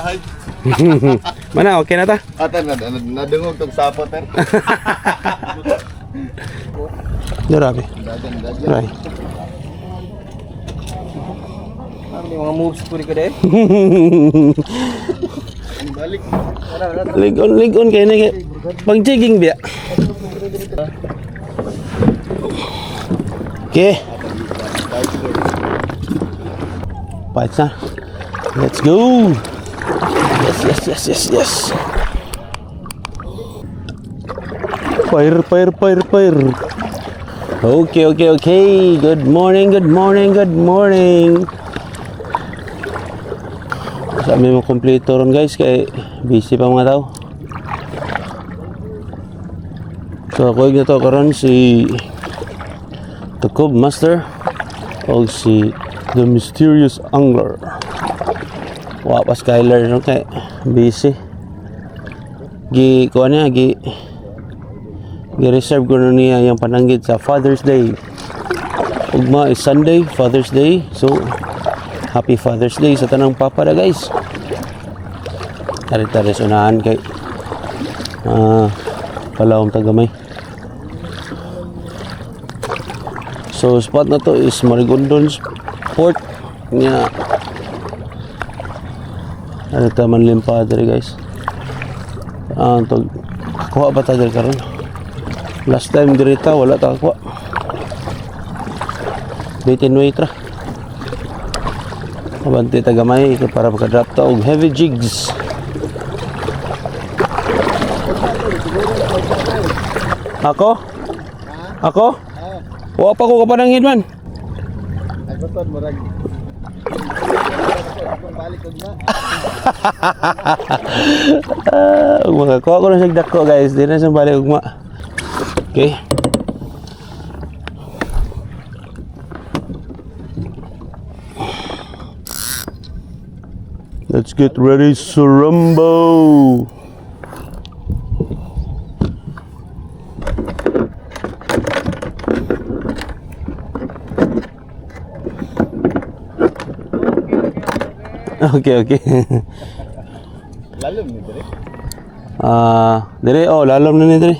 bahay. Mana, okay na ta? Ate, nadungog tong sapot, eh. Grabe. Dagan. Right. May mga moves ko rin ka deh. Balik. Ligon kayo na kayo. Pag-jigging biya. Okay. Fights na. Let's go. Yes. Fire. Okay. Good morning. Sabi mo kompleto ron guys, kay busy pa mga tao. So ako na to karon si The Cove Master o si The Mysterious Angler. Wapa Skyler no kay busy. Gi reserve ko na niya yung pananggit sa Father's Day. Ugma is Sunday, Father's Day. So Happy Father's Day sa tanang papa na guys. Taris unahan kay palawang tagamay. So spot na to is Marigondon Port niya. Ano taman limpa diri guys. Tog kuha ba ta diri karon? Last time diri ta wala ta kuha. Bitin waitra. Abanti tagamay para makadrop ta og heavy jigs. Ako? Wa pa ko kapanangin man. Agotod mo rag. Balik og na. Makakuha ko na siya dako guys. Di na siya balik ugma. Okay. Let's get ready to rumble. Okay. Lalom ni dire. Dire lalom na ni dire.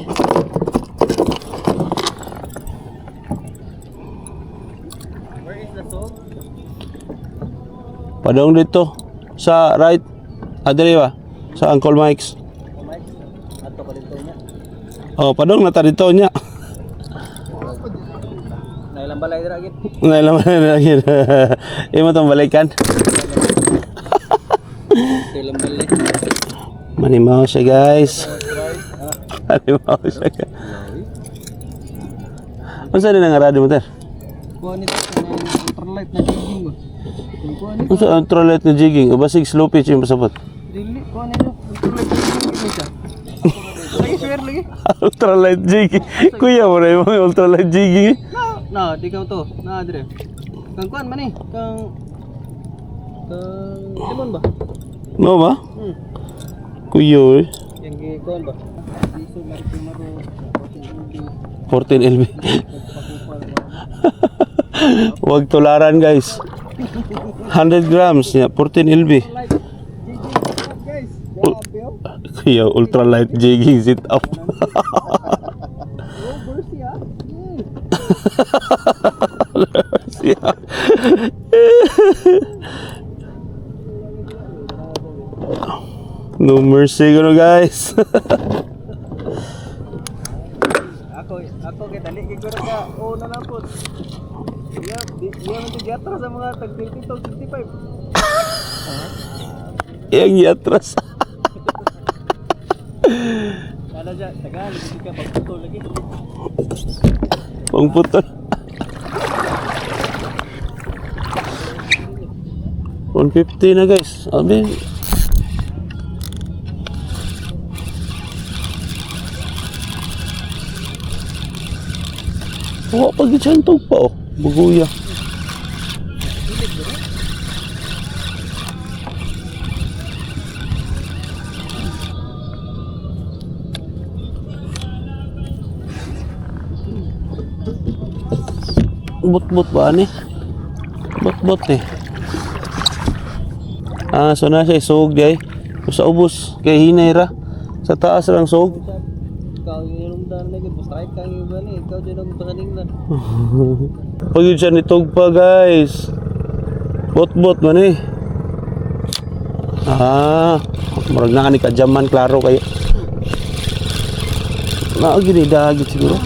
Where is the salt? Padong dito sa right. Dire ba? Sa Uncle Mike's. Mike, ato ka dito niya. Padong nata dito niya. Nailang balay dira gid. Nailaman na lagi. Imo tong balikan. Nailang balay. Manimaw siya guys. Manimaw siya guys. Ano saan din ang radio mo ter? Kuha nito ultralight na jigging ba? Kuha nito. Ano sa ultralight na jigging? O basig slow pitch yung pasabot? Dili, kuha nito. Ultralight na jigging siya. Lagi swear lagi. Ultralight jigging. Kuya mo na yung mga ultralight jigging. Na, di ka to. Na dire. Kang kuan man eh. Kang limon ba? No ba? Kuya eh. Yang gi kuan ba? Iso maro 14 LB. Huwag tularan guys. 100 grams niya, 14 LB. guys. Kuya, ultralight jigging sit up. No mercy gano guys. Ako kay dali kay guro ka. Oh na lang po. Iya man tigatra sa mga tag 20 to 55. Yang yatras. Kada ja tagal hindi ka pagputol lagi. Pangputol. 150 na guys. Abi. Wala pa gitsantog pa oh. Buguya. Bot-bot ba ni? Bot-bot eh. So na siya isug di ay. Sa ubos kay hinay ra. Sa taas lang sog. Ikaw yung daan na gud, basta kahit kang yung gani, ikaw dyan ang pakaningnan. Pag yun siya nitog pa guys. Bot-bot man eh. Marag na ni kadyaman klaro kayo. Gini dagit siguro.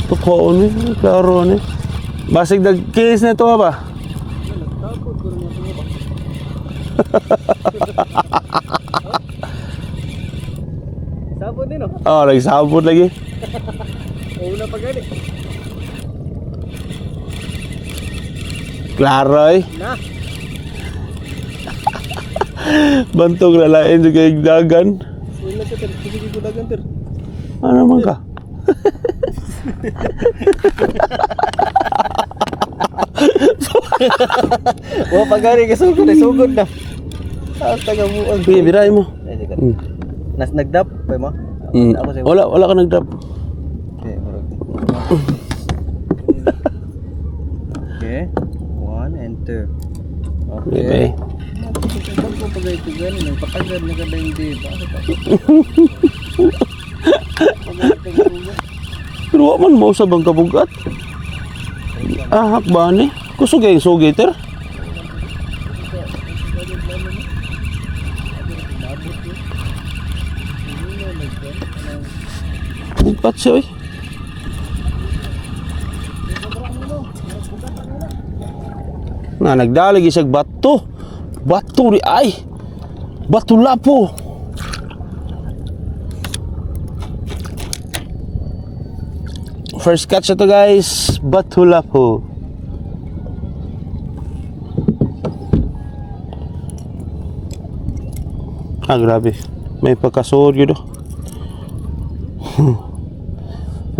Tuko ni, klaro ni. Basig dag-case na ito ba? Nagtapos ko rin yung ba? Sabon din, oh. Oh, nagsabot lagi. Una pa gani. Klaro eh. Na. Bantog na lain sa kay dagan. Una ka, sige ko dagan, ter. Ano man ka? Oh, pagari ka sugod na. Taga mo. Sige, biray mo. Nas nagdap, pa mo? Ako sa'yo. Wala ka nag-drop. Okay, okay. 1 and 2. Okay. Bakit ko pagay ito gani? Nagpakagad na kada hindi. Bakit ako? Pero wa man mo sa bang kabugat. Ba ni? Kusugay sugiter. Bugat siya oy. Nagdalag isang bato. Bato ri ay. Bato lapo. First catch ito guys. Bato lapo. Grabe. May pagkasuod yun.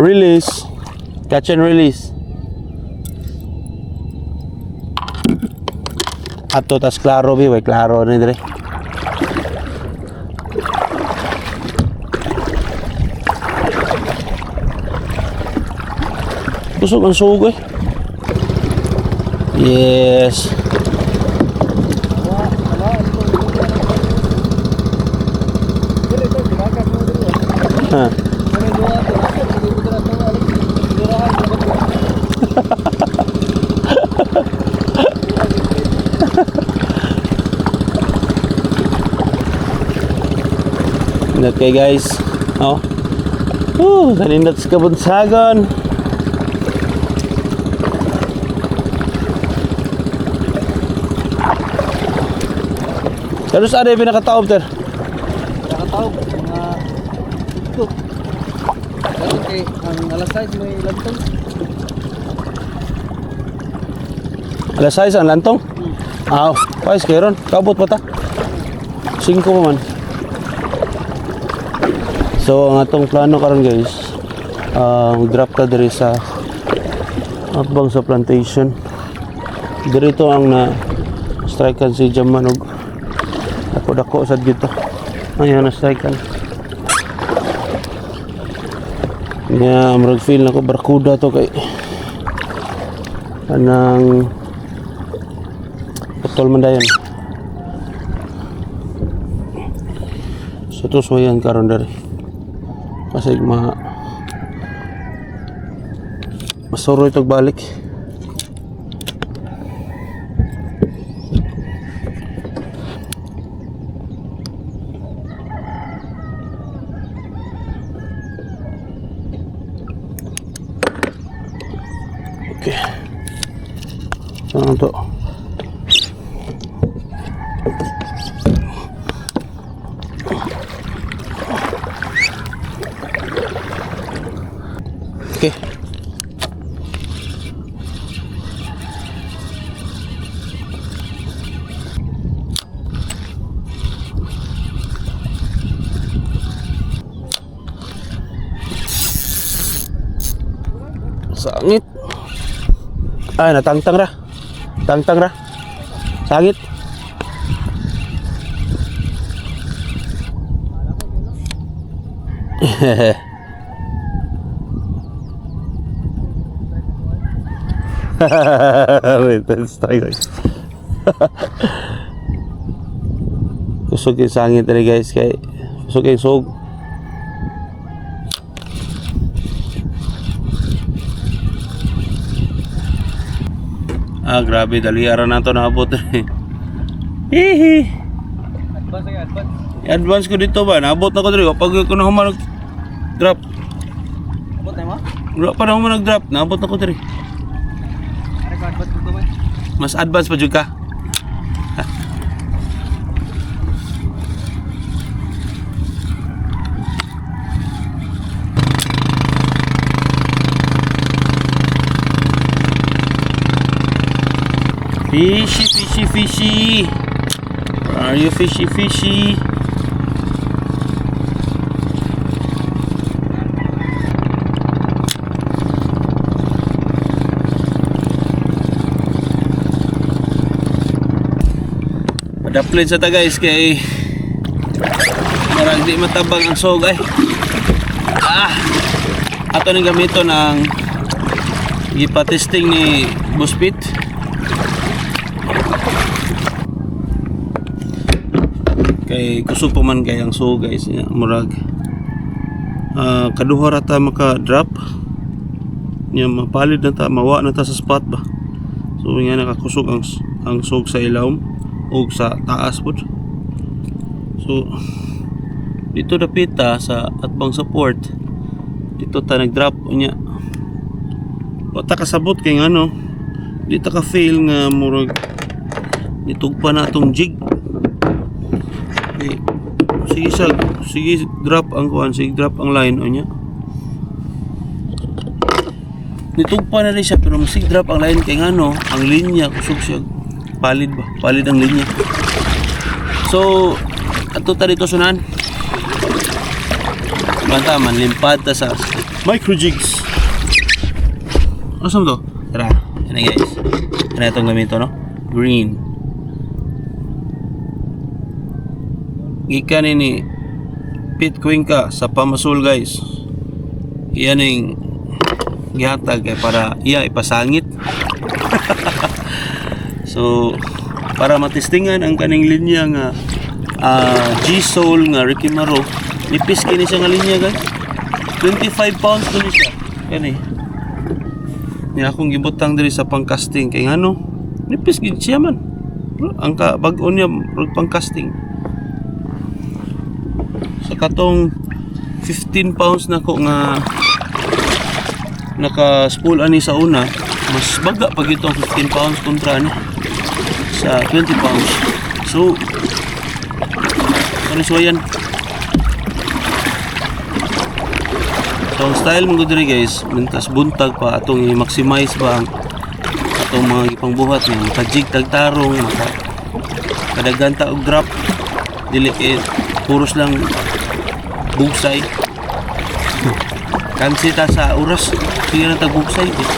Release. Catch and release. Ato tas klaro bi, way klaro ni dire. Kusog ang sugod. Yes. Ha. Okay guys. Oh. Kanindot sa kabunsagon. Pero saan ay pinakataob ter? Nakataog mga ito. Okay, ang alas 6 may lantong. Alas 6 ang lantong? Pais kayo ron. Kabot pa ta. 5 pa man. So ang atong plano karon guys, drop ta diri sa abang sa plantation. Dirito ang na strikean si Jamanog. Dako sad dito. Ayan na strikean. Nya amrag feel nako barkuda to kay anang putol man dayon. So to soyan karon diri. Kasi masuro itong balik. Okay. Ano to? Okay. Sangit. Ay, natangtang ra. Tangtang ra. Sangit. Wait, let's try guys. Kusog yung sangit tali guys, kay kusog yung sog. Grabe, daliaran na ito naabot. Hihi. Advance ay advance. I-advance ko dito ba? Naabot na ko dito. Pag ko na human nag-drop. Abot na mo? Pa na human nag-drop. Naabot na ko dito. Ano ka advance dito man? Mas advance pa dyan ka. Fishy, fishy, fishy. Where are you, fishy, fishy? Padaplin sa ta guys kay marang di matabang ang sog ay. Ato ning gamito ng gipa-testing ni Buspit. Kay kusog pa man kay ang sog guys, murag kaduha ra ta maka-drop. Nya mapalid na ta, mawa na ta sa spot ba. So nga nakakusog ang sog sa ilawom o sa taas po. So dito dapita sa atbang support, dito ta nag-drop nya. Wa ta kasabot kay ano, di ta ka fail nga murag nitugpa na atong jig. Okay. Sige drop ang kuan, sige drop ang line o nya. Nitugpa na rin siya pero sige drop ang line kay ano, ang linya kusog siya. Palid ba? Palid ang linya. So, ato ta dito sunan. Banta man limpad ta sa micro jigs. Awesome to. Tara, yan na guys. Yan na itong gamito, no? Green. Gikan ini Pit Cuenca sa Pamasul guys. Iyan yung gihatag para iya ipasangit. So para matestingan ang kaning linya nga G-Soul nga Ricky Maro, nipis kini siya nga linya guys. 25 pounds kini siya kani. Ni akong gibutang diri sa pang-casting kay ngano nipis gid siya man. Ang bag-o niya pang-casting. Sa katong 15 pounds na ko nga naka-spool ani sa una, mas baga pag itong 15 pounds kontra ni sa 20 pounds. So ano so yan. So ang style mo diri guys, mintas buntag pa atong i-maximize ba ang atong mga gipangbuhat ni maka-jig tagtarong, kadaganta og drop dili puros lang bugsay. Kansita sa oras sige na tagbugsay mas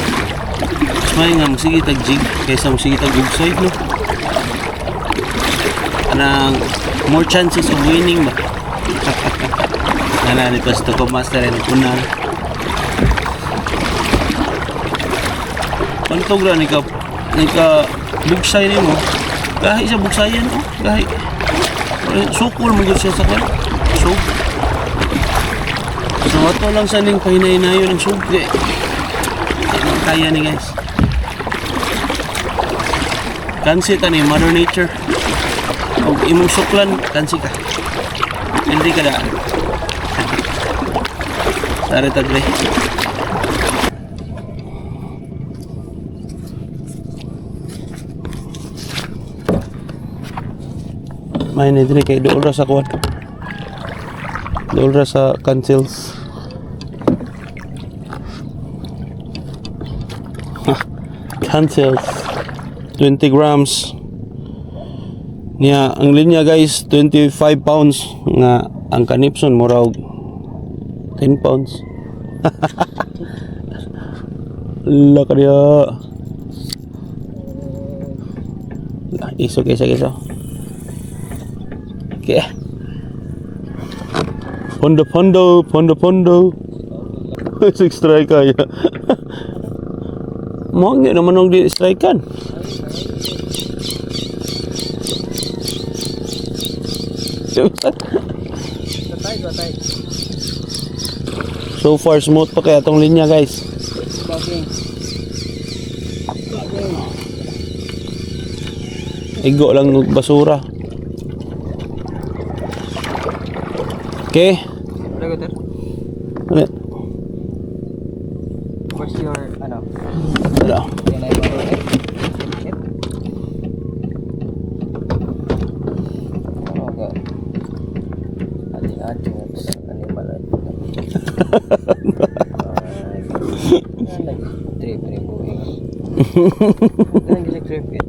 may nga magsige tagjig kaysa magsige tagbugsay no. Anang more chances of winning ba. Nana nito sa Tukob Master and kunang pantog ra ni ka bugsay nimo gahi sa bugsayan oh gahi sukul mo gud siya sa kan sug. So ato lang sa ning pahinay-hinayon ng sug kaya ni guys. Kansi ta ni Mother Nature og imong suklan kansi ka hindi ka daan sari tagre. May nidri kay dool ra sa kuwan. Dool ra sa cancels. Cancels 20 grams. Niya ang linya guys 25 pounds nga ang kanipson mura og 10 pounds. Laka dia. Iso kesa. Okay. Pondo. 6 strike kaya. mo nga naman ang di-strike kan. Batay. So far smooth pa kaya tong linya guys. Baging. Igo lang ng basura. Okay. Lagoter. Ano? What's your, ano? Ano? Yan ay marunong. Oh, God. Ating-ating sa animal. Trip ni buhay. Trip it.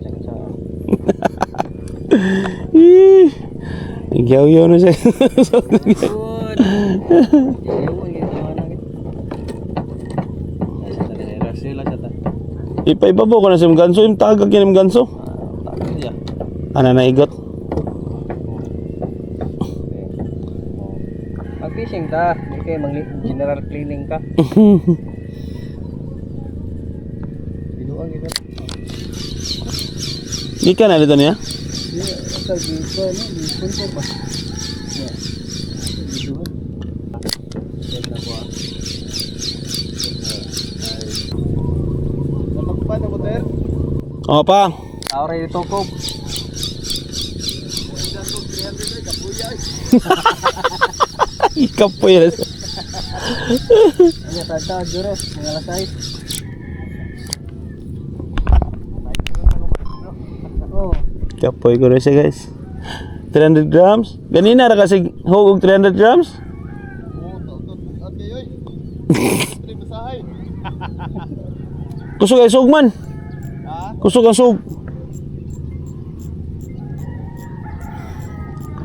Igaw-yaw na siya. Good. Ipaibabaw ko na sa ganso. Yung tagag yan yung ganso. Ano na igot? Mag-fishing ka. Hindi kayo mag-general cleaning ka. Biluang ito. Ika na dito niya? Ito, dito, ano? Dito ko pa. Dito. Check na po ah. Napagpad ako, Ter. O pa. Aura ito ko. Ikaw po yan. Ano, tata, juro. Mga lasay. Oh. Ikaw po ko rin siya guys. 300 grams. Ganina ra kasi hugog 300 grams. Okay, oy. Tre basahay. Kusog ay sug man. Ha? Kusog ang sug.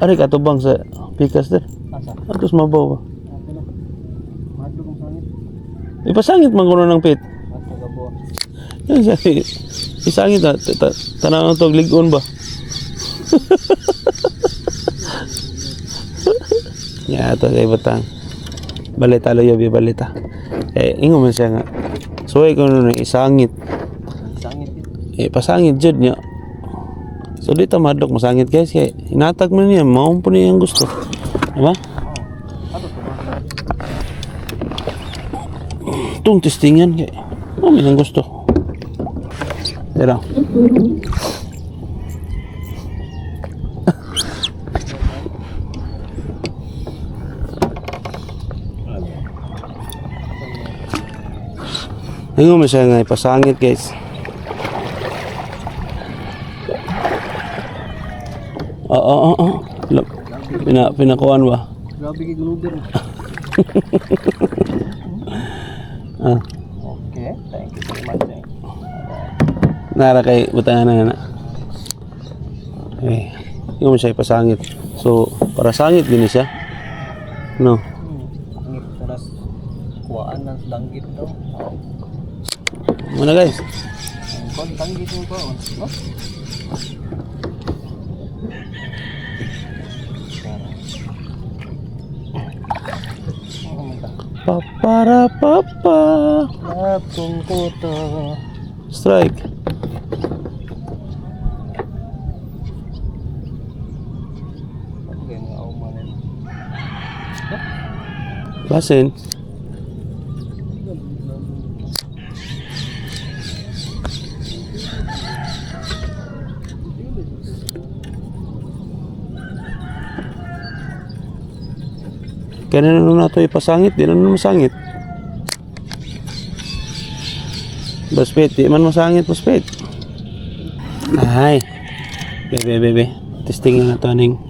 Ari ka tubang sa pikas der. Asa? Atos mabaw ba? Ate na. Madlo kong sangit. Ipasangit man kuno ng pit. Asa ka buwa. Yan siya. Isangit na. Tanaw to ligon ba? Ya, ito sa ibatang. Balita loyo bi balita. Ingo man siya nga. Suway ko nung isangit. Sangit ito. Pasangit jud niya. So dito madlok masangit guys. Kaya hinatag man niya. Maun po niya yung gusto. Diba? Ato ko ba? Itong testingan. Kaya mamin ang gusto. Tira. Ngayon mo siya nga ipasangit guys. Oo. Look, pinakuan ba? Grabe kay guluder. Ah, Okay, thank you so much. nara kay butangan na. Okay. Ngayon mo siya ipasangit. So, para sangit din siya. No. Ngit taras kuhaan ng danggit daw. Muna guys. Ang kon danggit mo ko. No? Papara papa. Lapong ko to. Strike. Okay, mga umanan. Basin. Kaya na naman nato ipasangit, di na naman masangit. Baspet, di man masangit, baspet. Ay, bebe. Testingin na to aning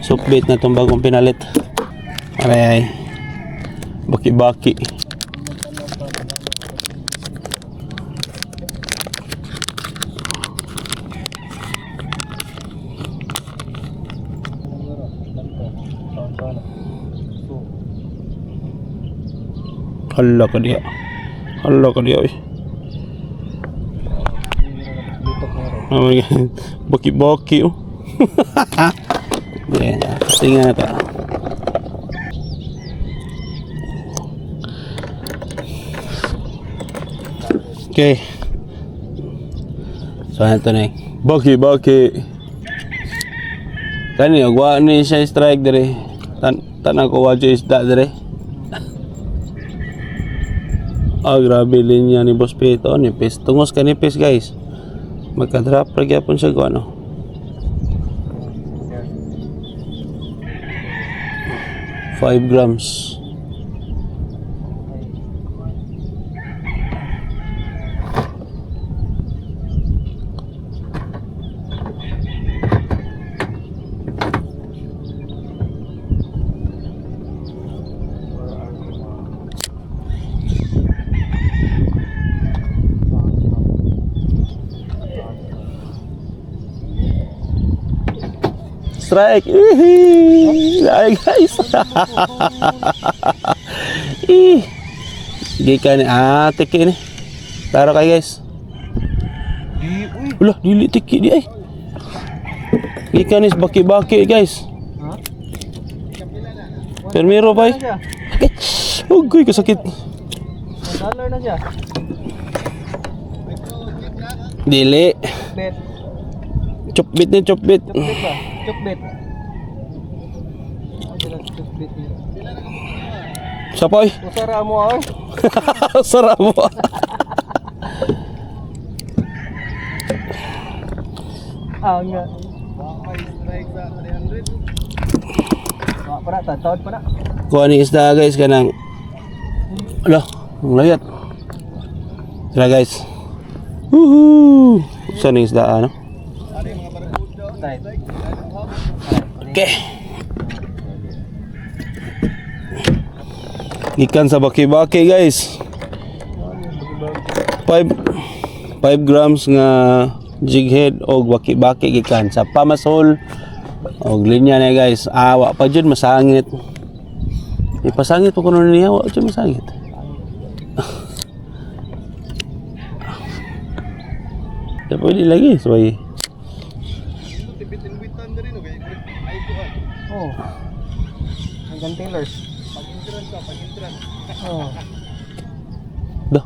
soup bait na itong bagong pinalit. Aray, baki-baki. Hala ka dia. Uy. Oh my God. Baki-baki oh. Yan, tingnan na to. Okay. So ito na baki. Kani agwa ni siya strike dire. Tanang ko wadyo isda dire. Grabe linya ni Boss Pito, nipis. Tungos ka nipis guys. Magka-drop lagi apon siya ko ano. Five grams. Strike. Ay guys. Gikan ni tiki ni. Taro kay guys. Ulah dili tiki di ay. Gikan ni baki-baki guys. Ha? Permiro bay. Ugoy kasakit. $1 na siya. Dili. Bet. Chopbit ni chopbit. Chukbit ba? Chukbit. Chukbit niya. Sapoy. Usara mo ay. Sarap mo. Nga. May strike sa 300. Para taon pa na. Kuha ni isda guys kanang. Ala, ang layat. Tara guys. Woohoo! Saan yung isda ano? Ano yung mga barbuda? Right. Okay. Ikan sa baki-baki guys. 5 grams nga jig head o baki-baki gikan sa pamasol og linya na guys. Wa pa jud masangit. Ipasangit pa kuno niya, wa jud masangit. Ya pwede lagi sabay. Tibit-timbitan na rin, okay? Ay, kuhan. Oh. Hanggang tailors. Pag-intran ka, pag-intran. Oh. Dah.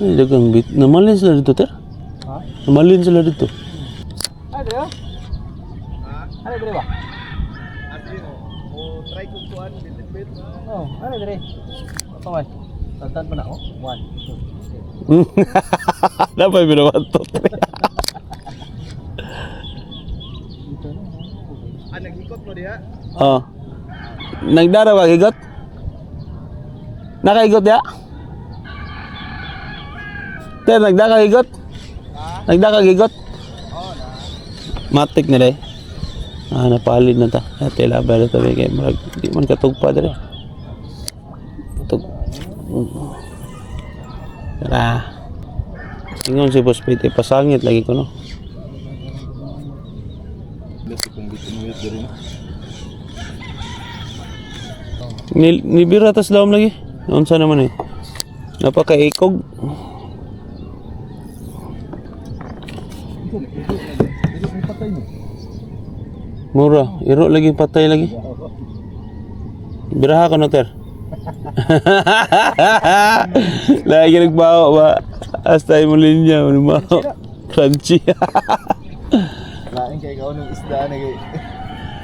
Ay dagang bit. Namalin sila dito ter. Ha? Namalin sila dito. Ano dito? Ha? Ano dito ba? Asin, o try kung kuhan, bit-bit. Oh, ano dito? Apa man? Tantan pa na ako. 1, 2, 3. Dapat binawanto. Dito na. Nag-ikot mo diha? Oh. Nagdara ba gigot? Nakaigot ya? Ter nagdaka gigot? Ha? Nagdaka gigot? Oo na. Matik na dai. Napalid na ta. Ate labar ta kay murag di man katugpa dire. Tug. Tara. Ingon si Boss Pete pasangit lagi ko no. Kasi kung bitin din. Nibira tas daom lagi. Unsa naman eh. Napakaikog. Mura, iro lagi patay lagi. Biraha ka no ter. Lagi nagbawa ba? Hasta mo linya, mo. Crunchy. Lain kay ikaw ng isda na kay.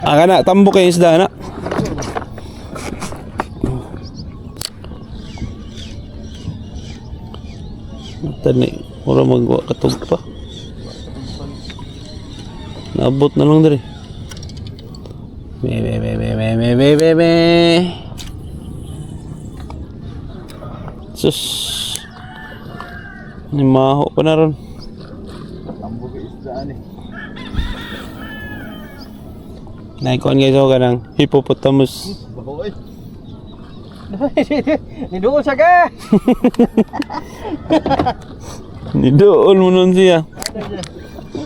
Kana tambo kay isda na. Tani, mura magwa katog pa. Naabot na lang diri. Be. Sus. Ni maho pa na ron. Tambo kay isda ni. Naikuan guys ako kanang hippopotamus. Babaw ay. Nidoon siya ka! Nidoon mo nun siya.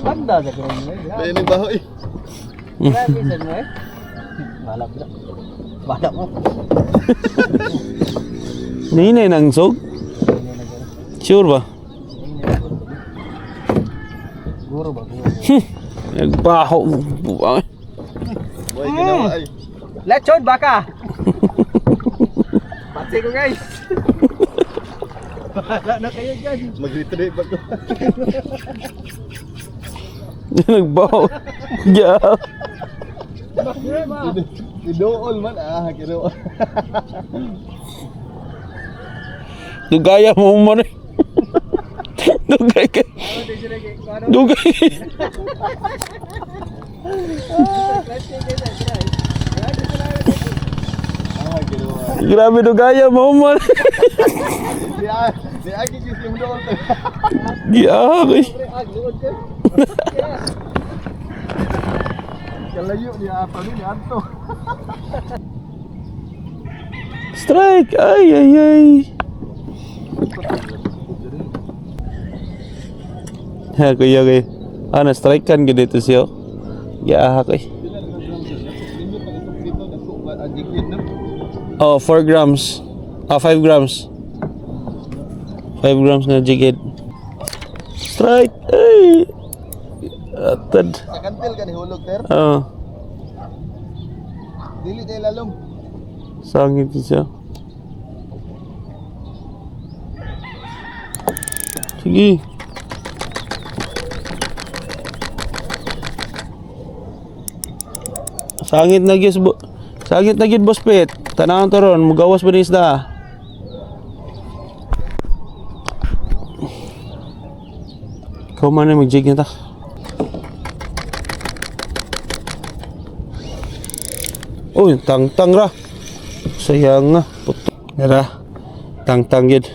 Banda sa kurang mo eh. Lain ang baho ay. Grabe sa mo eh. Malap na. Bada mo. Nahinay ng sog? Sure ba? Guro ba? Nagbaho. Boy ginawa ay. Lechon baka! Pati ko guys! Wala na kayo dyan. Mag-retrieve ako. Nagbaw. Yeah. Kidool man kidool. Dugaya mo man eh. Dugay ka. Dugay. Kidool. Grabe dugaya mo man. Di aki kis yung dool. Giyakoy. Kalayo ni ato ni ato. Strike. Ay ay ay. Ha kuya kay. Ana strike kan gid ito siya. Ya kay. Oh, 4 grams. 5 grams. 5 grams na jigid. Strike. Ay. Atad. Sa kantil ka ni hulog ter. Oh, Dili tay lalom. sangit siya. Sige. Sangit na gid Sangit na gid boss pet. Tanawon to ron, mugawas ba ni isda? Ikaw man na mag-jig na ta. Uy, tang-tang ra. Sayang nga. Putol. Yara. Tang-tang gid.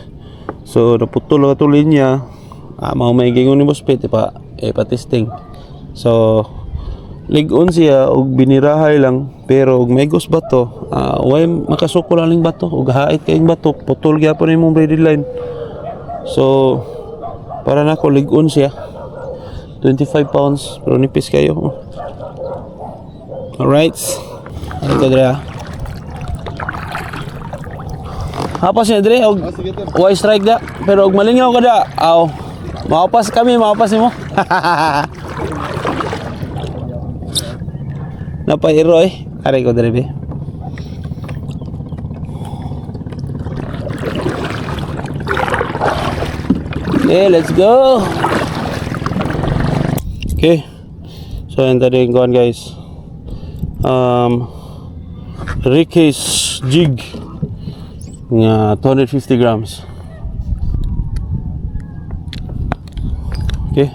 So, naputol na tulin niya. Mau may gingon ni boss pet pa-testing. So, ligon siya og binirahay lang pero og may gos bato way makasuko lang ning bato og hait kayong bato putol gyapon imong braided line. So para nako ligon siya 25 pounds pero nipis kayo. Alright, ito dre hapas niya dre og why strike da pero og malingaw ka da maopas kami maopas nimo. Napahiro eh. Aray ko dere. Okay, let's go. Okay. So yan tadi yung kuhan guys. Ricky's jig nga 250 grams. Okay.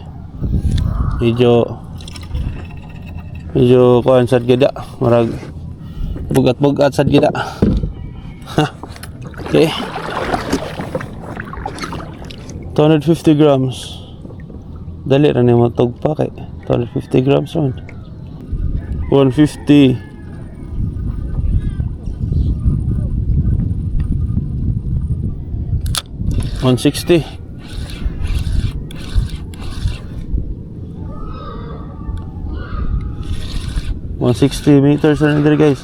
Medyo kuhan sad gida, marag bugat-bugat sad gida. Okay. 250 grams. Dali ra ni matugpa kay 250 grams ron. 150. 160. 160 meters na there guys.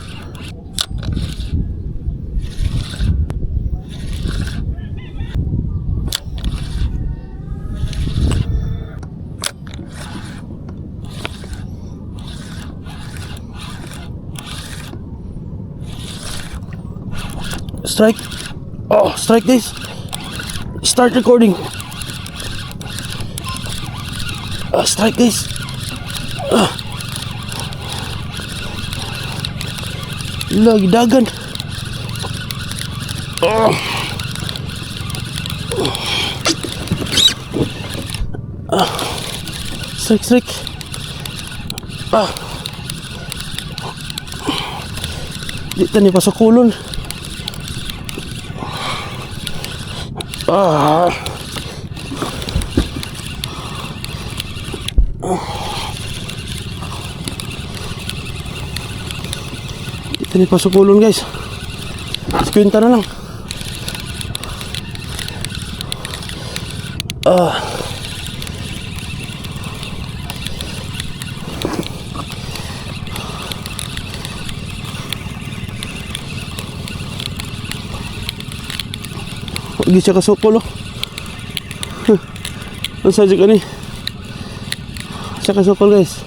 Strike. Oh, strike this. Start recording. Strike this. Lagi dagan. Strike. Dito ni pasok kulon. Dito ni pasok kulon guys. Kwenta na lang. Hindi siya kasukol oh. Ang sadya ka ni. Siya kasukol guys.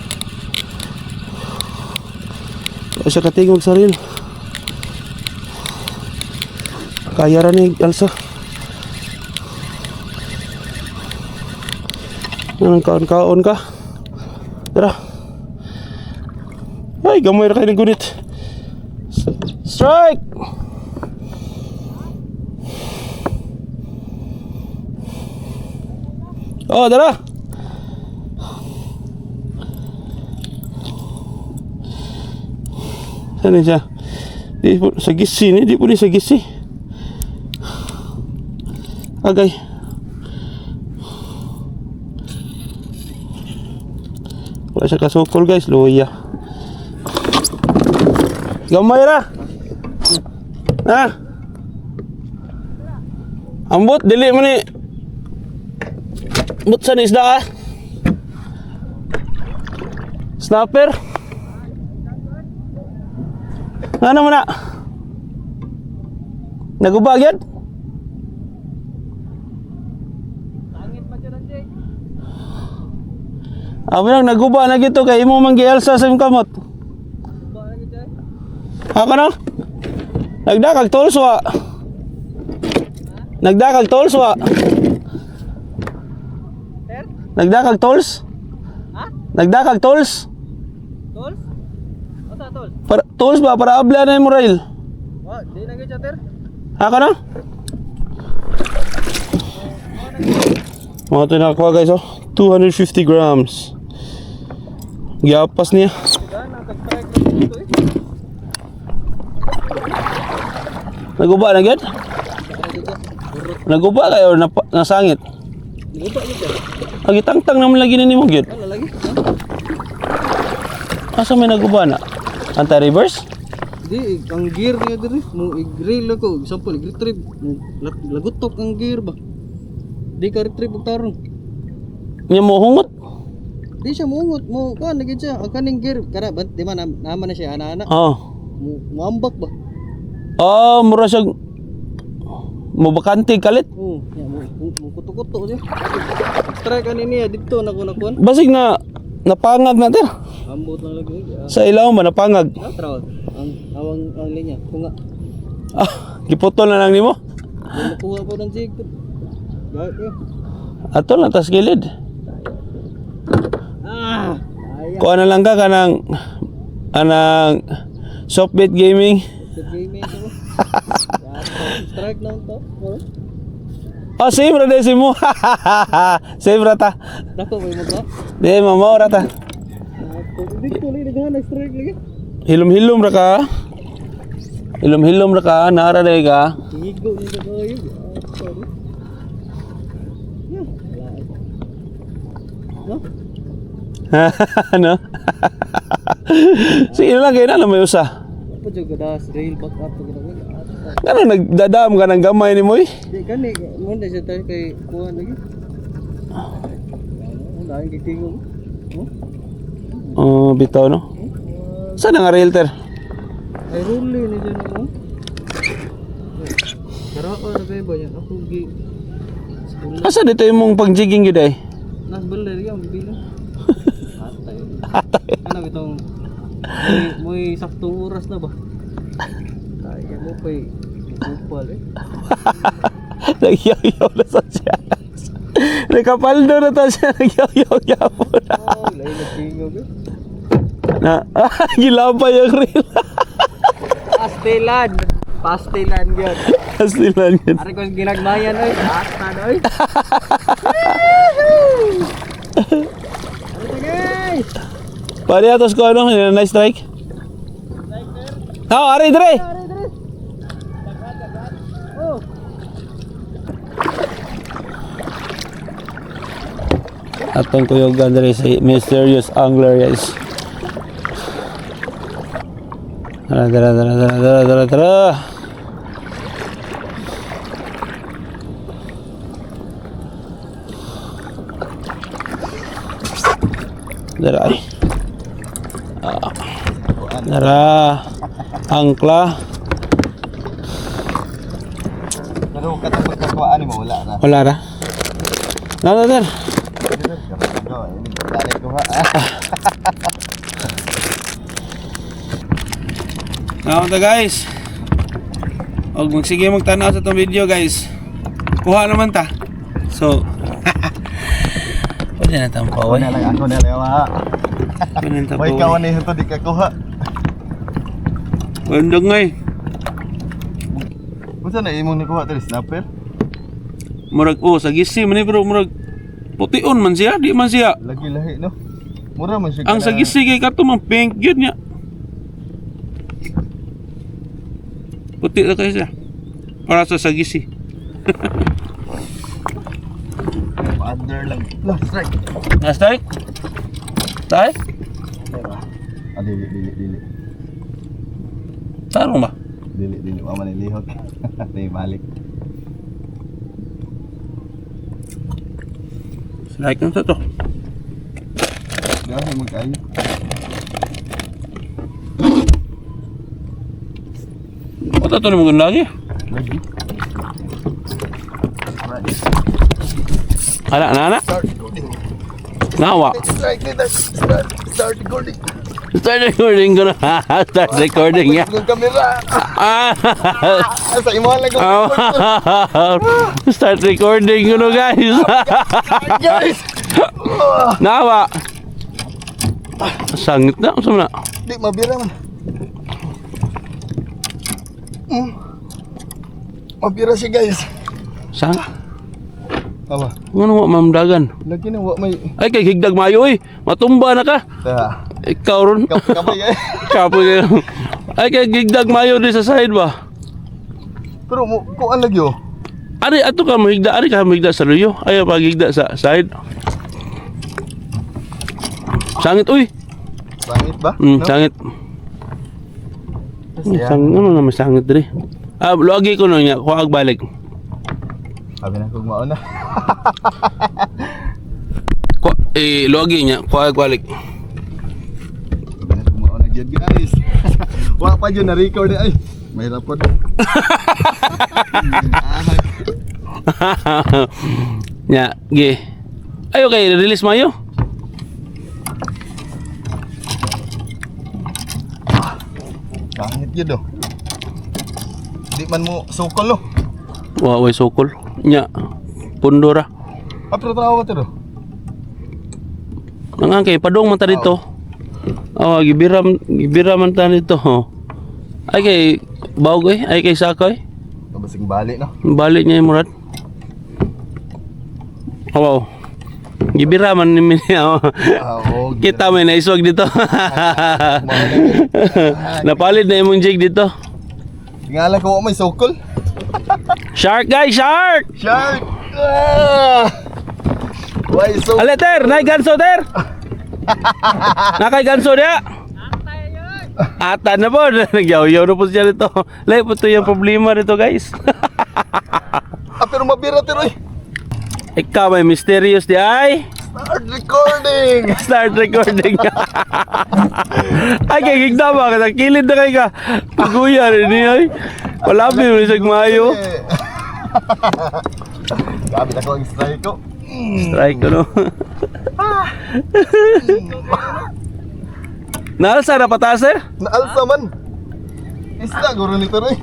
Siya katingog sa rin. Kaya rin ni Elsa. Anong kaon-kaon ka? Tara. Ay, gamay ra kayo ng gunit. Strike! Oh, tara! Saan siya? Di po, sa gisi ni, di po ni sa gisi. Agay. Wala siya kasukol guys, luya. Gamay ra! Ha? Ambot, dili mo ni. Ambot sa isda ah. Snapper. Ano mo na? Nagubag yan? Langit pa dyan, Jake. Amo lang, naguba na gito kay imo manggielsa sa imong kamot. Ba lagi dyan? Ako no? Nagdakag tolls wa. Nagdakag tolls wa. Ter? Nagdakag tolls? Ha? Nagdakag tolls? Tools? Asa tools? Para tolls ba para abla na mo rail? Wah, di na gid Ter. Ako no? Mga ito nakakuha guys oh. 250 grams. Giapas niya. Gana tag-strike na dito eh. Naguba na gid? Naguba kayo nasangit. Guba gid dyan. Pagitangtang naman lagi na nimo gid. Ano lagi? Asa may naguba na? Anti-reverse? Di, ang gear niya diri. Mo i-grill ako. Example, i-retrieve. Lagutok ang gear ba? Di ka retrieve og tarong. Nya mo hungot? Di siya mungot mo. Kuan lagi siya. Ang kaning gear. Kara, di man naman na siya ana-ana. Oh. Muambak ba? Oh, mura siya mo bakante kalit. Oo. Mo kuto-kuto siya. Strike kanini dito na ko nakuan. Basig na napangag na ter. Ambot lang lagi. Sa ilaw man napangag. Natraw. Ang linya. Kunga. Ah, giputol na lang nimo. Nakuha po ng jig. Gaya. Ato lang tas gilid. Ah! Ayan. Kuha na lang ka kanang anang softbait gaming. Sa gaming ko. Strike na to. Oh, save ra desi mo. Save ra ta. Dako may mo to. Di mamaw ra ta. Dito ni naghahanap strike lagi. Hilom-hilom ra ka. Hilom-hilom ra ka, nara day ka. Higo ni sa kayo. Sorry. No? Ano? Sige lang kayo na may usa. Apa juga das rail back up gitu kan. Ano nagdadam ka ng gamay ni mo eh? Di kan ni mo na siya tayo kay kuan lagi. Dahil gitingog. Oh, bitaw no. Saan ang realtor? Ay ruli ni dyan ako. Pero ako na ba yan? Ako gi. Asa dito yung mong pang-jigging yun ay? Nas beler yang bilang. Atay. Ano itong muy saktong oras na ba? Kaya mo pa'y kupal eh. Nagyaw-yaw na sa siya. Nakapaldo na to siya. Nagyaw-yaw po na. Oh, lain na tingog eh. Gilabay yung reel. Pastilan. Pastilan yun. Pastilan yun. Ari ko ginagmayan oy. Atan oy. Ano to guys? Pari atos ko ano, nice strike. Oh, ari dire. Oh. Atong kuyogan dire sa mysterious angler guys. Tara. Dara. Dara. Angkla. Pero katapos kakuhaan mo, wala na. Wala ra. Dar. Dali ko ha. Naman guys. Og magsige magtanaw sa itong video guys. Kuha naman ta. So pwede na tayong paway. Ako na lang ha. Kanin May tapo. kawan ito di kakuha. Gandang ngay. Unsa na imong nikuha diri snapper? Murag sa gisi man ni bro, murag pution man siya, di man siya. Lagi lahi no. Mura man siya. Ang sa gisi kay kato man pink gyud niya. Puti na kayo siya. Para sa sagisi. Under lang. Last strike. Nasty? Tay? Ah, dili. Tarong ba? Dili. Wa man ilihot. Tay balik. Like na to. Dahil magkayo. O tato na mga lagi. Lagi. Ana. Start recording. Nawa. Strike dito. Start recording. Start recording ko na. Start recording ya. Yung camera. Sa imo lang ko. Start recording ko na guys. Guys. Nawa. Sangit na. Saan na? Di mabira man. Mabira siya guys. Saan? Apa? Ano mamdagan? Lagi na wa may. Ay kay higdag mayo eh. Matumba na ka. Ta. Ikaw ron. Kabay eh. Kapo kayo. Ay kay higdag mayo di sa side ba? Pero mo kuan lagi oh. Ari ato ka mahigda, ari ka mahigda sa luyo. Ayaw paghigda sa side. Sangit uy. Sangit ba? Sangit. Sangit ano naman sangit diri. Luagi ko no nya, kuag balik. Sabi na kung mauna. Luagi nya, kuag balik. Sabi na kung mauna gyud guys. Wa pa yun na record ay. Mahirap po. Nya, ge. Ayo kay release mayo. Sangit yun oh. Di man mo sukol no. Wa way sokol. Nya, pundora. Pero trawa to do. Nangang kay padong man ta dito. Oh, gibira man ta dito. Ay kay bawg ay kay sakoy. Kabasing bali no. Balik niya yung murad. Oh, wow. Gibira man ni Minya. Oo. Kita may naiswag dito. Napalit na yung jig dito. Tingala ko may sukol. Shark guys, shark! Shark. Ah! Why so? Ale ter, nay ganso ter. Nakay ganso dia. Ata na po, nagyaw-yaw na po siya dito. Lai po ito yung problema dito guys. Pero mabira tiro eh. Ikaw may mysterious di ay. Start recording. Start recording. Ay kay gigda ba ka kilid na kay ka. Tuguya rin ni ay. Palabi mo sa mayo. Gabi na ko ang strike ko. Strike ko no. Naalsa na pataas eh? Naalsa man. Isda guro nito rin.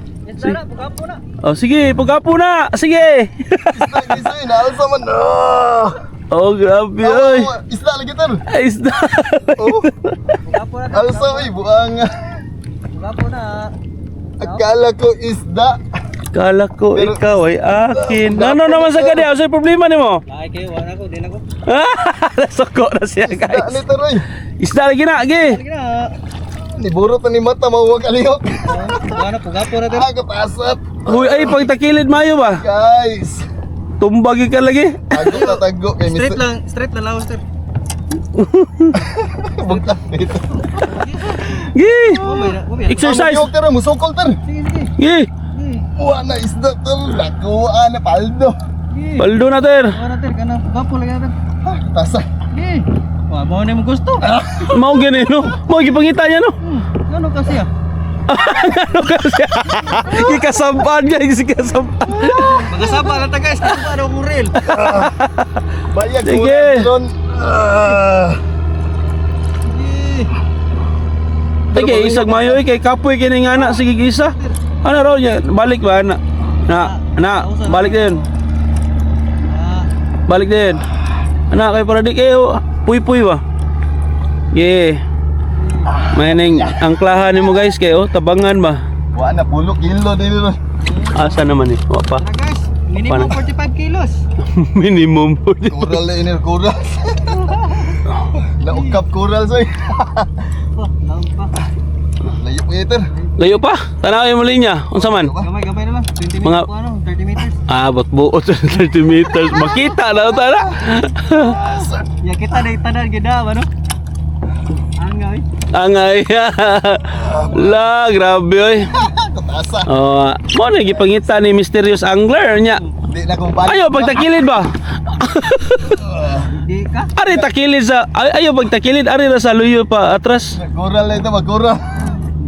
Oh sige, pagapo na. Sige. Isda naalsa man. Ah! Oh grabe ay. Isda lagi tar. Ay isda. Oh. Alsa ay buang. Gapo na. Akala ko isda. Kala ko Pero- ikaw ay akin. Ano naman sa kanya? Ano yung problema ni mo? Ay kayo, wala ko, di na ko. Nasoko na siya Isda guys. nito rin. Isda lagi na, gi. Sige na. Ni burot na ni mata mawag alihok. Wala po, gapo na. Katasat. Uy, ay pagtakilid mayo ba? Guys. Tumbagi ka lagi. Tago na tago. Kay Straight lang lawas, sir. Bugtang dito. Gi. Mamaya. Exercise. Ang tara, musukol tar. Sige, sige. Gi. Wa na isda tar. Nakuha na paldo. Sige. Paldo na ter. Wala, sir. Kana, gapo lang natin. Tasa. Sige. Wah, bawa na mo gusto. Mau gini no. Mau gipangita niya no. Ano kasi ah? Ano kasi? Ikasampan guys, ikasampan. Magasapa na ta guys. Ano ba ako real? Bayag Sige. ron. Sige. Sige, isag mayo kay kapoy kini nga na sige gisa. Ano raw niya? Balik ba na? Balik din. Balik din. Anak kay para di kayo puy-puy ba? Yeah. May ning angklahan nimo guys kay oh tabangan ba. Wa na pulo kilo din ron. Asa naman ni? Wa pa. Tara guys, minimum 45 kilos. Minimum po. Kural na inir kural. Naukap kural soy. Oh, laon pa. Layo meter. Layo pa. Tanawin mo linya. Unsa man? Gamay na lang. 20 meters Mga- po ano, 30 meters. Ah, buot 30 meters. Makita na tara. Ya kita na itanan gida ano? Angay. Angay. La, grabe oy. Katasa. Oh, mo na gipangita ni Mysterious Angler nya. Di na kong balik. Ayo pagtakilid ba? Di ka? Ari takilid sa ayo pagtakilid ari ra sa luyo pa atras. Kural na ito magkural.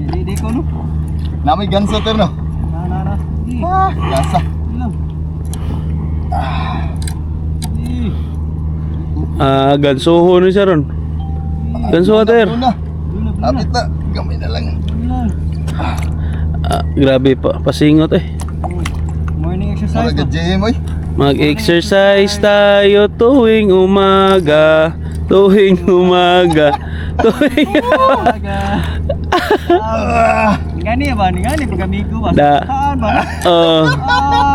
Di ko no. Namay ganso ter no. Na. Di. Lasa. Ilang. Di. Ah, gansuho ni siya ron. Gansuho ter. Una. Apit na. Gamay na lang. Ilang. Ah, grabe pa pasingot eh. Morning Para exercise. ka gym oy. Mag-exercise tayo tuwing umaga. Tuwing umaga. Tuwing Gani ba? Gani pag amigo ba? Da. Saan ba?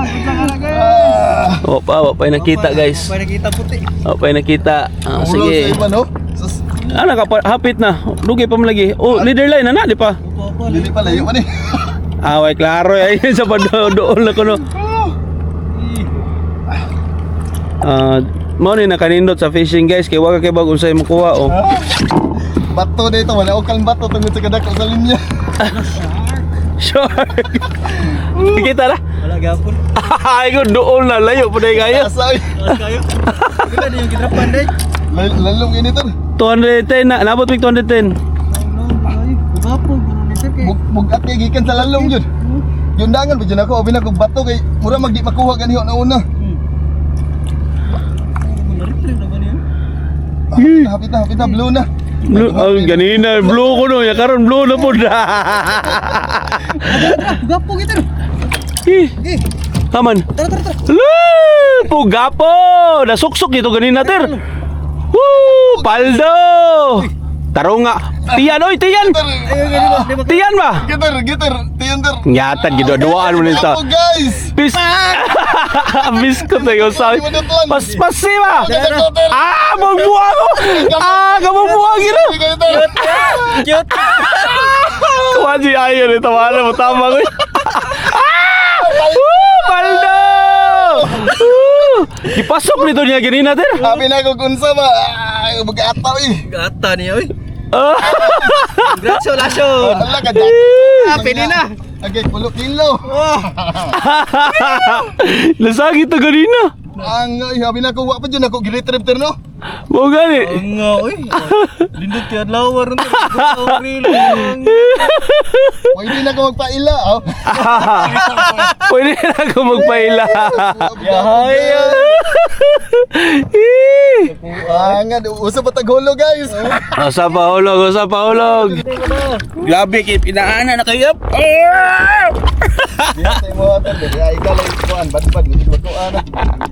Kita ka na guys. Wa pa nakita guys. Pwede kita puti. Wa pa nakita. Ah, Ulo sa sige. iba no. Sus. Ana ka hapit na. Dugi pa man lagi. Oh, leader line na di pa. Opo. Dili pa layo man eh. Away klaro ay sa doon na kuno. Ah, mo ni nakanindot sa fishing guys kay wa ka kay bag unsay makuha oh. Bato dito wala o kang bato tungod sa kadako sa linya. Sure. Kita na. Wala gapon. Ay ko doon na layo pa dai kaya. Asa oy. Wala kayo. Kita na yung gitrapan day. Lalong ini ter. 210 na nabot mig 210. Gapon. Gapon. Kay. Bugat kay gikan sa lalong jud. Yung dangan pa dyan ako, abin ako bato kay mura magdi makuha ganiho na una. Hapit na, blue na. Blue, oh, ganina blue ko no, ya karon blue na pud. Gapon kita. Ih, taman. Tara. Pugapo! Nasuksok ito ganina ter. Woo! Paldo! Tarunga. Tiyan oy, tiyan. Tiyan ba? Gitar, tiyander. Nyatan giduduaan mo nito. Ako guys. Bis. Biskot na yung sabi. Paspasi ba? Ah, magbuha ko. Ah, kamubuha gino. Cute. Kumaji ayo nih tawanan mo tama ko. Paldo! Dipasok nito niya ganina ter. Sabi na ko kunsa ba. Bugataw eh. Gata niya oy. Ah. Congratulations. Ala ka dak. Pwede na. Okay, 10 kilo. Lasagi to ganina. Ang sabi na ko wa pa dyan ako giretrieve ter no. Mo gani. Nga oy. Lindot kay adlaw ron. Pwede na ko magpaila. Oh. Pwede na ako magpaila. Yahay. Nga, usap pa taghulo guys. Usa pa hulog. Grabe kay pinaana na kayo. Diha sa imo hotel, ay galay kuan, bad hindi ko kuan.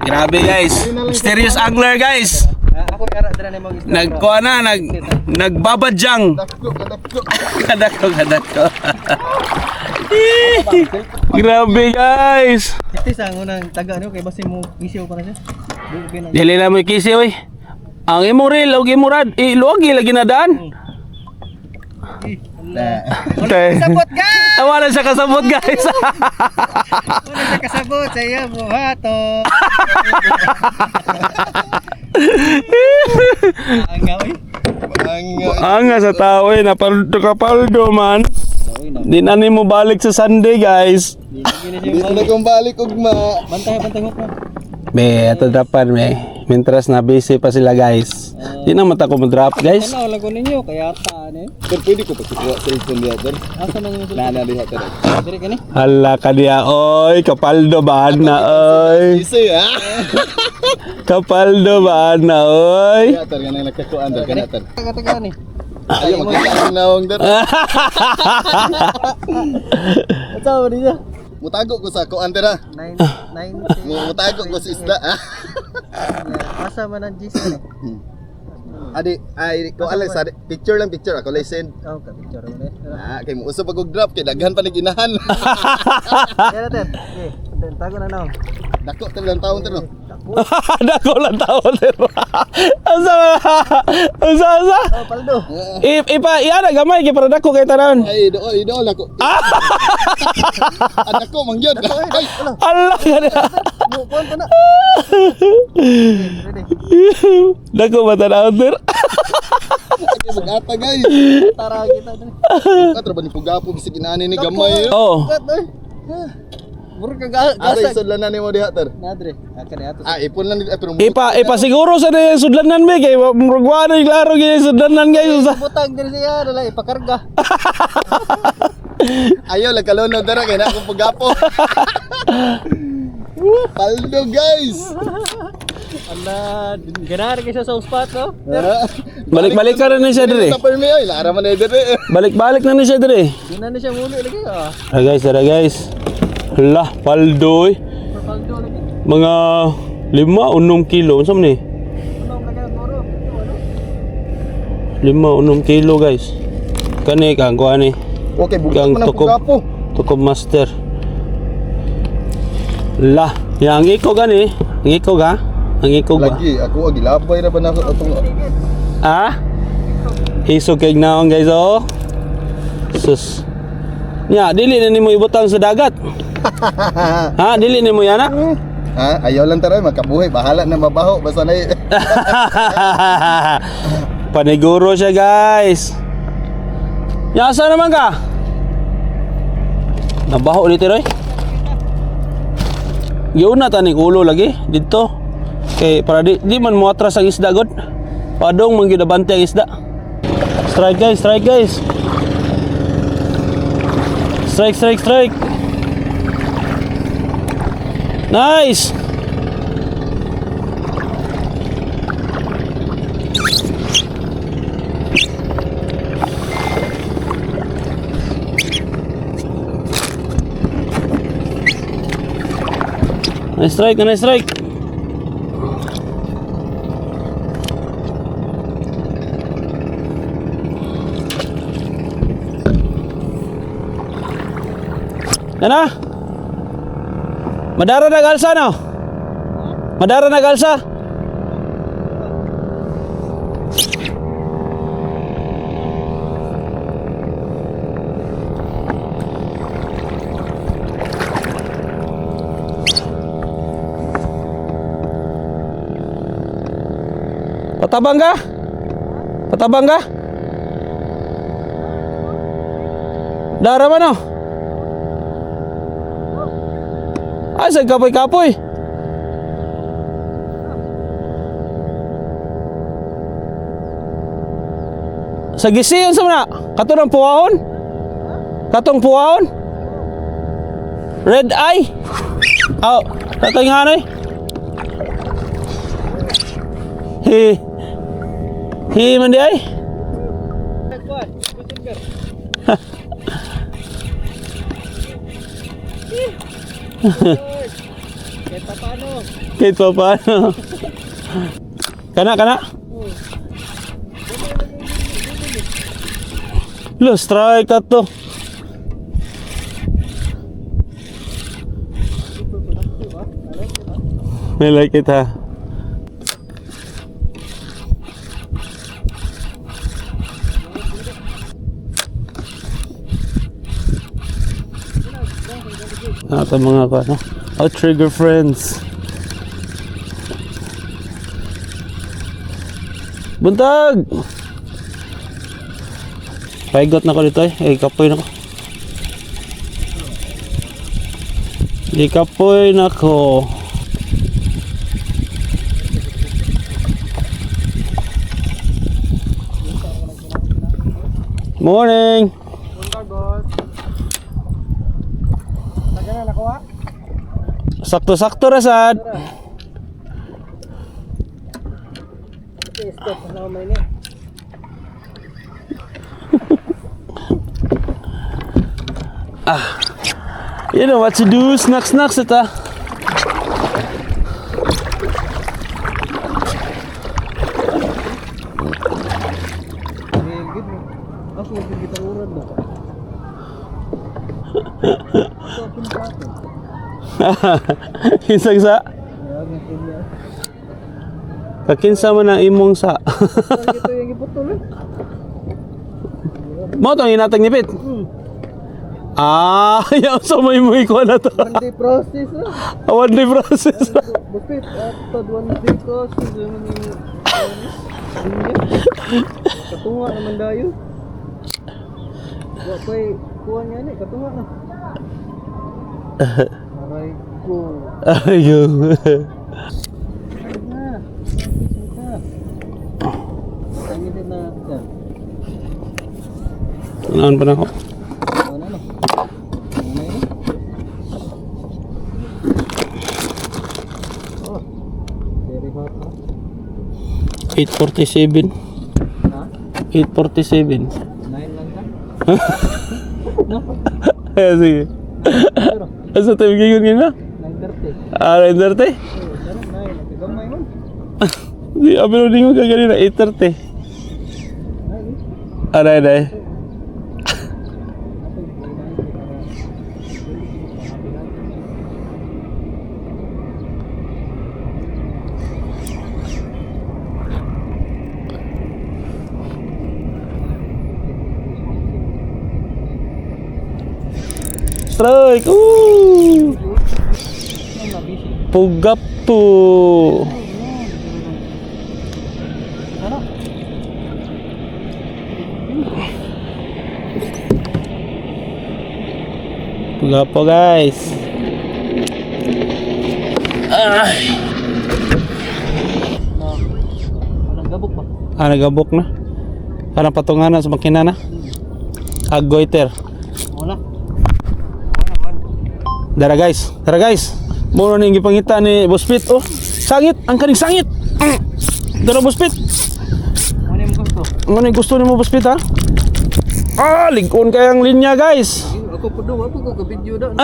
Grabe guys. Mysterious Angler guys. Ako yara dala ni mo isda. Nagkuha na, nagbabadyang. Dakko. Kadako. Grabe guys. Ito sa unang taga ano kay basi mo isiw pa na siya. Dili na mo kisi oy. Ang imong reel og imong rad, ilugi lagi na daan. Kasabot guys. Tawa na siya kasabot guys. Wala siya kasabot sa iya buhato. Ang gawi. Anga sa tao eh, napaldo kapaldo man. Di na ni mo balik sa Sunday guys. Di na kong balik ugma. Bantay hok na. Be, ito dapat me. Mintras na busy pa sila guys. Di na mata ko mo-drop guys. Ano lago ninyo kaya ta ano? Pero pwede ko pagkuha cellphone diha ter. Asa man yung Nana diha ter. Dire kani? Hala ka diya, oy, kapaldo ba na, oy. Isi ha. Kapaldo ba na, oy. Diha ter kanang nagkakuan ter kana ter. Taga ni. Ayo magkaon nawong ter. Ito ba niya? Mutago ko sa kuan ter ha. 90. Mutago ko sa isda ha. Asa man ang GC ni? Adi, ay ko alang sa picture lang picture ako lay send. Oh, ka picture mo ni. Kay mo usab pag drop kay daghan pa ni ginahan. Yan natin. Okay, tago na na. Dako ta lang taon to no. Dako lang taon pero. Asa? Oh, paldo. Iana gamay kay para dako kay tanan. Ay do ako. Dako mangyod. Ay, Allah ka. Mo pon na. Ready. Dako ba tanaw sir? mag-ata guys. Tara kita dun. Katro ba ni pugapo bisig inaani ni gamay. Oh. Kat oy. Mura ka Ari gasag. sudlan na nimo diha ter. Nadre. Akare ato. Ipon lang pero Ipa siguro sa na sudlanan mi kay murugwa na klaro kay sudlanan guys. Butang diri siya dala ipakarga. Ayaw lang kalunod dara kay na akong pugapo. Paldo guys. Ala, ganar kay sa spot no. Balik-balik ka na ni siya dire. Sa permi ay lara man dire. Balik-balik na ni siya dire. Di na siya muli lagi ah. Tara guys. Lah, paldo eh. Paldo lagi. Mga 5-6 kilo. Unsa man ni? Ano ka kana toro? 5-6 kilo guys. Kani kang kuan ni. Okay, bugas Kang man ang tukob. pugapo. Tukob master. Lah, yang iko gani. Ang iko ga? Ang iko ba? Lagi ako gilabay ra ba na atong Ah? Isog kay naon guys oh. Sus. Nya, dili na nimo ibutang sa dagat. Ha, dili nimo yana? ayaw lang taray makabuhay bahala na mabaho basta na Paniguro siya guys. Nya asa naman ka? Nabaho ni Tiroy. Giuna ta ni ulo lagi dito. Kay para di man mo atras ang isda god. Padong man gyud abante ang isda. Strike guys, strike guys. Strike. Nice. Nice strike. Yan na. Madara nag-alsa no? Madara nag-alsa? Patabang ka? Dara man no? Ay, sa kapoy-kapoy. Sa gisiyon sa mana? Katong puwahon? Red eye? Oh, tatay nga na eh. Man di ay? Kahit pa paano. Kana. Lo, strike to. I like it ha. Ito mga ano, outrigger friends. Buntag! Paigot na ko dito eh. Kapoy na ko. Kapoy na ko. Morning! Sakto-sakto rasad. You know what to do, snacks ita. Kinsang sa? Kakinsa man ang imong sa. Ito yung iputol eh. Mo tong inatag nipit. Yaw sa may ko na to. One day process na. One day process. Bukit, at one day process. Naman yung... Katunga naman dayo. Wapay, kuha niya ni, katunga na. Aray ko. Ayaw. Ay na. Ang hindi na yan. Naan pa na ako. Ano na? Ano na yun? Oh, very hot na. 8:47. Ha? 8:47. 9 lang ka? No? Ay, sige. Pero, Asa tayo gigon nga? 9:30. 9:30? Pero, 9. Nagkagamay mo. Di, abilo din mo kaganina, 8:30. 9. Aray. Strike! Ooh! Pugap to! Ano? Pugap po guys! Walang gabok ba? Nagabok na. Parang patunganan sa makina na. Aggoiter. Wala. Dara guys. Muna na yung gipangita ni Boss Pit. Oh, sangit! Ang kaning sangit! Dara Boss Pit! Ano yung gusto? Ano yung gusto ni mo Boss Pit ha? Ligon kayang linya guys! Ako po daw, ako ko ka-video daw.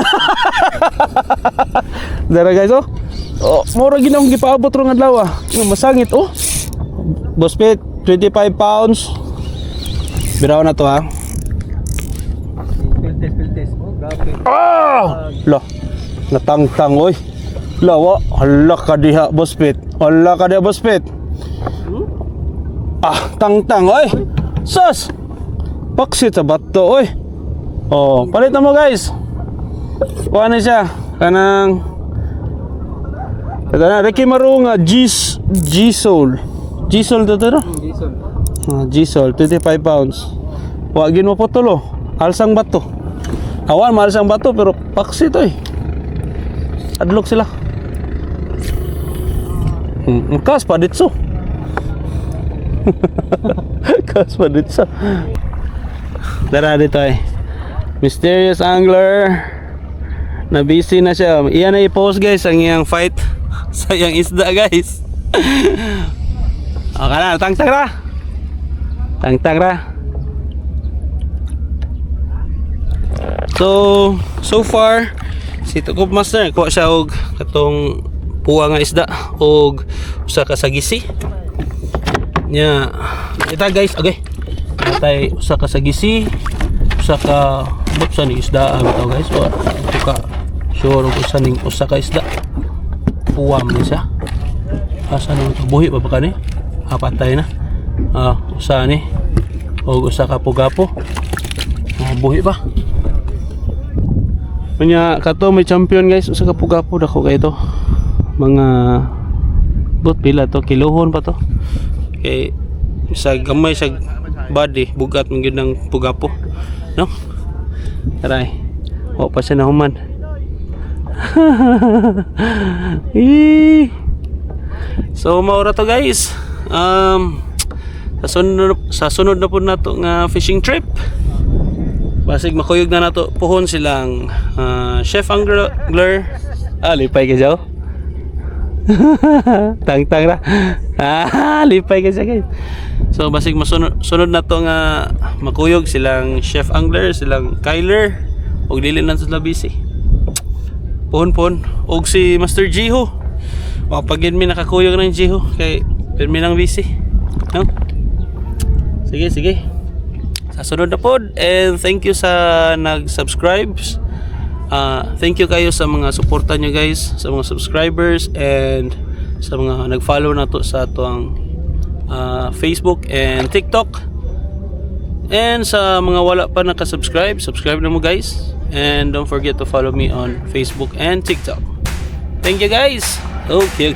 Dara guys oh. Mura ginawang gipaabot rong adlaw ah. Masangit oh. Boss Pit, 25 pounds. Biraw na to ha. Piltes. Oh, grabe. Lah, natangtang oy. Lawa, hala ka diha Boss Pit. Tangtang oy. Sus. Paksit sa bato oy. Oh, palit na mo guys. Kuha na siya. Kanang ito na, Ricky Marunga G-Soul to no? Jason. G-Soul, 25 pounds. Wagin mo po tulo. Alsang bato. Awan, malsang bato pero paksi to eh. Adlok sila. Kas pa ditso. Dara dito eh. Mysterious Angler. Na busy na siya. Iyan na i-post guys ang iyang fight sa iyang isda guys. Okay na, tangtang ra. So far si Takob Master kuha siya og katong puwa nga isda og usa ka sagisi. Nya, ita guys, okay. Natay usa ka sagisi, usa ka buksan ni isda bitaw guys. So ito ka sure og usa ka isda. Puwam ni siya. Asa ni buhi pa ba kani? Patay na. Usa ni og usa ka pugapo. Buhi pa. Punya kato may champion guys, usa ka pugapo dako kay ito. Mga bot pila to, kilohon pa to. Kay sa gamay sa body, bugat man gyud ng pugapo. No? Taray. O pa siya nahuman. So maura to guys. Sa sunod na po nato nga fishing trip. Basig makuyog na nato pohon silang Chef Angler. Lipay ka siya. Tangtang ra. Lipay ka siya guys. So basig sunod na to nga makuyog silang Chef Angler, silang Kyler og dili na sila busy. Pohon og si Master Jiho. Pagin mi nakakuyog ng Jiho kay pirmi nang busy. No? Sige. Sa sunod na pod, and thank you sa nag-subscribe Thank you kayo sa mga suporta nyo guys, sa mga subscribers, and sa mga nag-follow na to sa atong Facebook and TikTok. And sa mga wala pa nakasubscribe, subscribe na mo guys. And don't forget to follow me on Facebook and TikTok. Thank you guys. Okay.